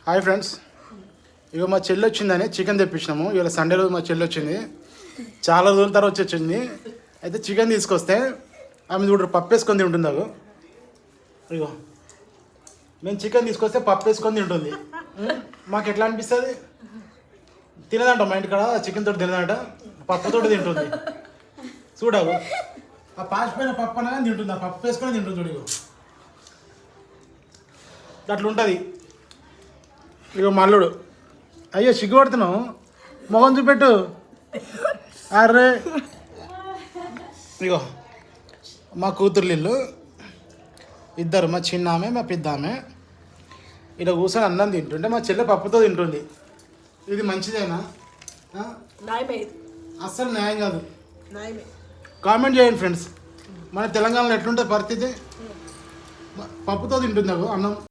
Hi friends, ఇక మా చెల్లి వచ్చిందని చికెన్ తెప్పించినాము. ఇవాళ సండే రోజు మా చెల్లి వచ్చింది, చాలా రోజుల తర్వాత వచ్చింది. అయితే చికెన్ తీసుకొస్తే ఆమె చూడరు పప్పు వేసుకొని తింటుంది. అగో ఇగో మేము చికెన్ తీసుకొస్తే పప్పు వేసుకొని తింటుంది. మాకు ఎట్లా అనిపిస్తుంది? తినదంట, మా ఇంటికాడ చికెన్ తోటి తినదంట, పప్పుతోటి తింటుంది. చూడవు ఆ పాచిపోయిన పప్పు అనగానే తింటుంది, ఆ పప్పు వేసుకొని తింటుంది. చూడు ఇగో అట్లా ఉంటుంది. ఇగో మల్లుడు, అయ్యో సిగ్గుపడుతున్నావు, మొహం చూపెట్టు. అర్రే ఇగో మా కూతుర్లు ఇల్లు ఇద్దరు, మా చిన్న ఆమె మా పెద్ద ఆమె. ఇలా కూర్చొని అన్నం తింటుంటే మా చెల్లె పప్పుతో తింటుంది. ఇది మంచిదేనా? అస్సలు న్యాయం కాదు. కామెంట్ చేయండి ఫ్రెండ్స్, మన తెలంగాణలో ఎట్లుంటుంది పరిస్థితి? పప్పుతో తింటుంది అన్నం.